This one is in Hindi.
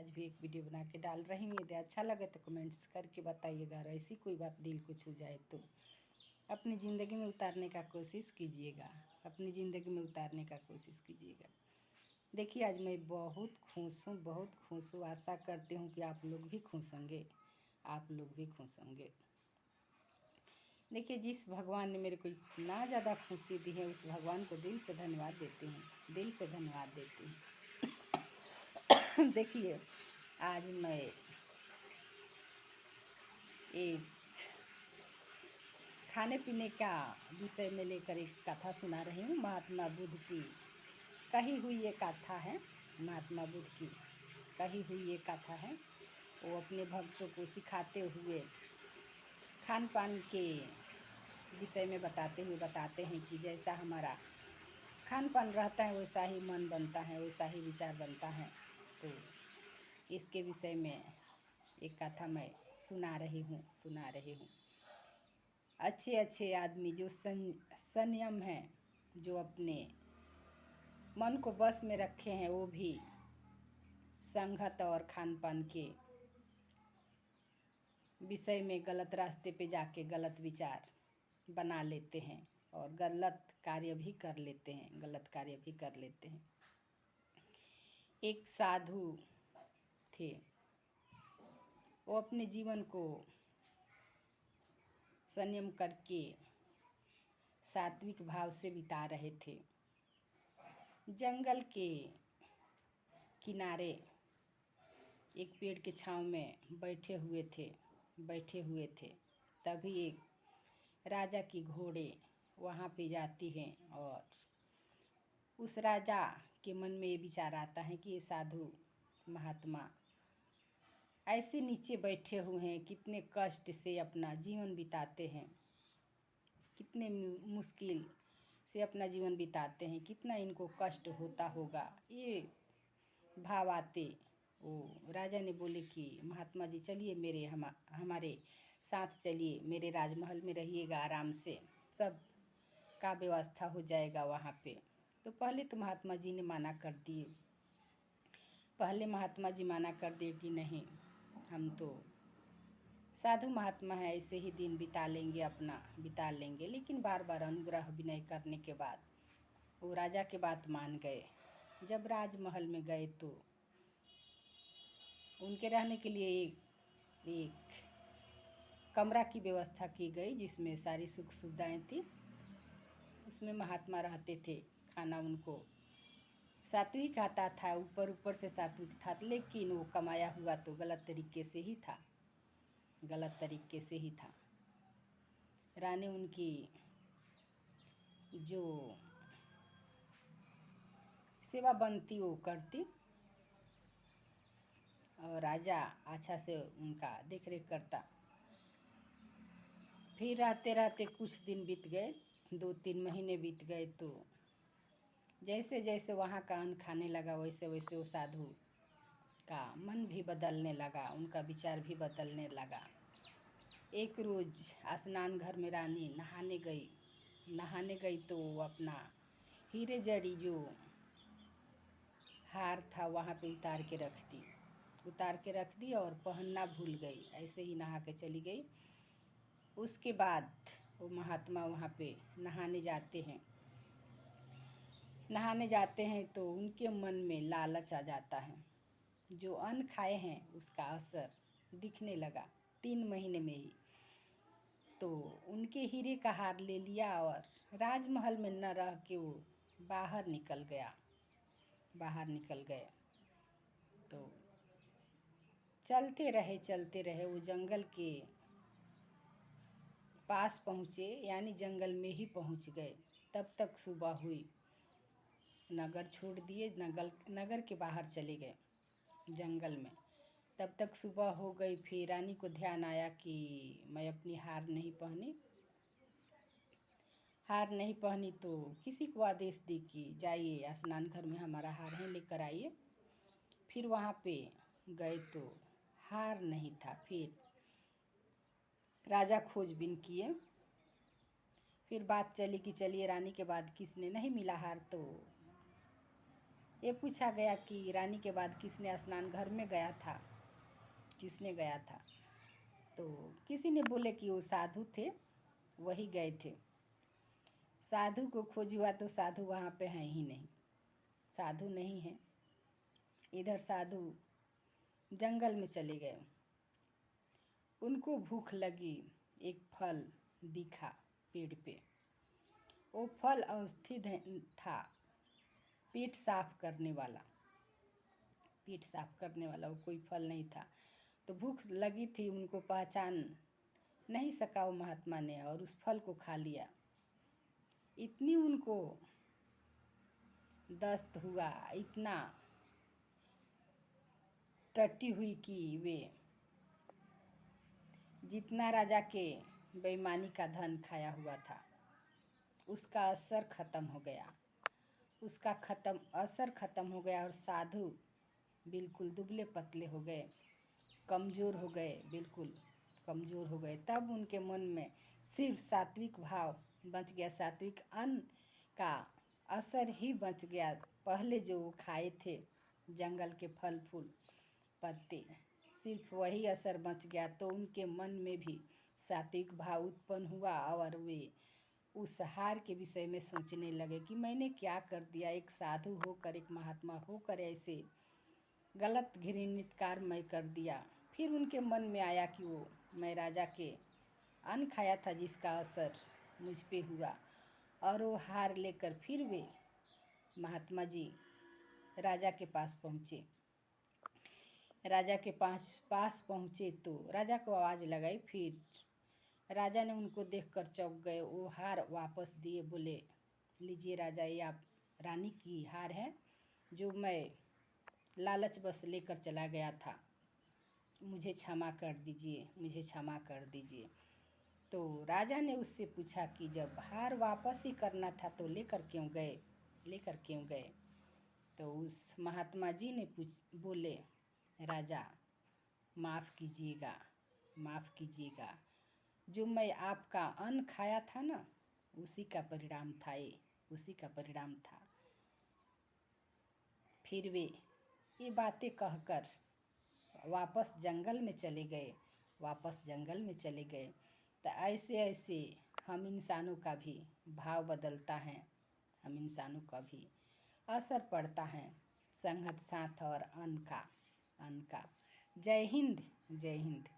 आज भी एक वीडियो बना के डाल रही हूँ। यदि अच्छा लगे तो कमेंट्स करके बताइएगा, और ऐसी कोई बात दिल को छू जाए तो अपनी ज़िंदगी में उतारने का कोशिश कीजिएगा, अपनी ज़िंदगी में उतारने का कोशिश कीजिएगा। देखिए, आज मैं बहुत खुश हूँ, बहुत खुश हूँ। आशा करती हूँ कि आप लोग भी खुश होंगे, आप लोग भी खुश होंगे। देखिए, जिस भगवान ने मेरे को इतना ज़्यादा खुशी दी है, उस भगवान को दिल से धन्यवाद देती हूँ, दिल से धन्यवाद देती हूँ। देखिए, आज मैं एक खाने पीने का विषय में लेकर एक कथा सुना रही हूँ। महात्मा बुद्ध की कही हुई ये कथा है, महात्मा बुद्ध की कही हुई ये कथा है। वो अपने भक्तों को सिखाते हुए खान पान के विषय में बताते हैं कि जैसा हमारा खान पान रहता है वैसा ही मन बनता है, वैसा ही विचार बनता है। तो इसके विषय में एक कथा मैं सुना रही हूँ। अच्छे अच्छे आदमी जो संयम हैं, जो अपने मन को बस में रखे हैं, वो भी संगत और खान पान के विषय में गलत रास्ते पे जाके गलत विचार बना लेते हैं और गलत कार्य भी कर लेते हैं। एक साधु थे, वो अपने जीवन को संयम करके सात्विक भाव से बिता रहे थे। जंगल के किनारे एक पेड़ के छांव में बैठे हुए थे। तभी एक राजा की घोड़े वहाँ पे जाती हैं, और उस राजा के मन में ये विचार आता है कि ये साधु महात्मा ऐसे नीचे बैठे हुए हैं, कितने कष्ट से अपना जीवन बिताते हैं, कितने मुश्किल से अपना जीवन बिताते हैं, कितना इनको कष्ट होता होगा। ये भाव आते वो राजा ने बोले कि महात्मा जी चलिए, हमारे साथ चलिए, मेरे राजमहल में रहिएगा, आराम से सब का व्यवस्था हो जाएगा वहाँ पे। तो पहले तो महात्मा जी ने मना कर दिए, कि नहीं, हम तो साधु महात्मा है, ऐसे ही दिन बिता लेंगे। लेकिन बार बार अनुग्रह विनय करने के बाद वो राजा के बात मान गए। जब राजमहल में गए तो उनके रहने के लिए एक कमरा की व्यवस्था की गई, जिसमें सारी सुख सुविधाएं थी। उसमें महात्मा रहते थे। खाना उनको सात्विक आता था, ऊपर से सात्विक था, लेकिन वो कमाया हुआ तो गलत तरीके से ही था। रानी उनकी जो सेवा बनती वो करती, और राजा अच्छा से उनका देख रेख करता। फिर रहते रहते कुछ दिन बीत गए, 2-3 महीने बीत गए। तो जैसे जैसे वहाँ का अन्न खाने लगा, वैसे वैसे वो साधु का मन भी बदलने लगा, उनका विचार भी बदलने लगा। एक रोज स्नान घर में रानी नहाने गई तो वो अपना हीरे जड़ी जो हार था वहाँ पे उतार के रख दी और पहनना भूल गई, ऐसे ही नहा के चली गई। उसके बाद वो महात्मा वहाँ पे नहाने जाते हैं तो उनके मन में लालच आ जाता है। जो अन्न खाए हैं उसका असर दिखने लगा 3 महीने में ही। तो उनके हीरे का हार ले लिया और राजमहल में न रह के वो बाहर निकल गए। तो चलते रहे, वो जंगल के पास पहुँचे, यानी जंगल में ही पहुँच गए। तब तक सुबह हुई। नगर छोड़ दिए, नगर के बाहर चले गए जंगल में। तब तक सुबह हो गई। फिर रानी को ध्यान आया कि मैं अपनी हार नहीं पहनी, तो किसी को आदेश दी कि जाइए स्नान घर में हमारा हार है, लेकर आइए। फिर वहाँ पे गए तो हार नहीं था। फिर राजा खोजबीन किए। फिर बात चली कि चलिए रानी के बाद किसने नहीं मिला हार, तो ये पूछा गया कि रानी के बाद किसने स्नान घर में गया था, किसने गया था। तो किसी ने बोले कि वो साधु थे, वही गए थे। साधु को खोज हुआ तो साधु वहाँ पे हैं ही नहीं, साधु नहीं है। इधर साधु जंगल में चले गए। उनको भूख लगी, एक फल दिखा पेड़ पे। वो फल अवस्थित था, पेट साफ करने वाला, पेट साफ करने वाला वो कोई फल नहीं था। तो भूख लगी थी, उनको पहचान नहीं सका वो महात्मा ने, और उस फल को खा लिया। इतनी उनको दस्त हुआ, इतना टट्टी हुई कि वे जितना राजा के बेईमानी का धन खाया हुआ था उसका असर खत्म हो गया, उसका असर खत्म हो गया। और साधु बिल्कुल दुबले पतले हो गए, कमज़ोर हो गए, बिल्कुल कमज़ोर हो गए। तब उनके मन में सिर्फ सात्विक भाव बच गया, सात्विक अन्न का असर ही बच गया। पहले जो वो खाए थे जंगल के फल फूल पत्ते, सिर्फ वही असर बच गया। तो उनके मन में भी सात्विक भाव उत्पन्न हुआ और वे उस हार के विषय में सोचने लगे कि मैंने क्या कर दिया। एक साधु होकर, एक महात्मा होकर ऐसे गलत घृणित कार्य मैं कर दिया। फिर उनके मन में आया कि वो मैं राजा के अन्न खाया था जिसका असर मुझ पे हुआ। और वो हार लेकर फिर वे महात्मा जी राजा के पास पहुँचे। राजा के पास पहुँचे तो राजा को आवाज़ लगाई। फिर राजा ने उनको देखकर चौंक गए। वो हार वापस दिए, बोले लीजिए राजा, ये आप रानी की हार है जो मैं लालच बस लेकर चला गया था, मुझे क्षमा कर दीजिए, मुझे क्षमा कर दीजिए। तो राजा ने उससे पूछा कि जब हार वापस ही करना था तो लेकर क्यों गए, लेकर क्यों गए। तो उस महात्मा जी ने बोले राजा माफ़ कीजिएगा, माफ़ कीजिएगा, जो मैं आपका अन्न खाया था ना उसी का परिणाम था, ये उसी का परिणाम था। फिर वे ये बातें कहकर वापस जंगल में चले गए, वापस जंगल में चले गए। तो ऐसे ऐसे हम इंसानों का भी भाव बदलता है, हम इंसानों का भी असर पड़ता है संगत साथ और अन्न का। जय हिंद, जय हिंद।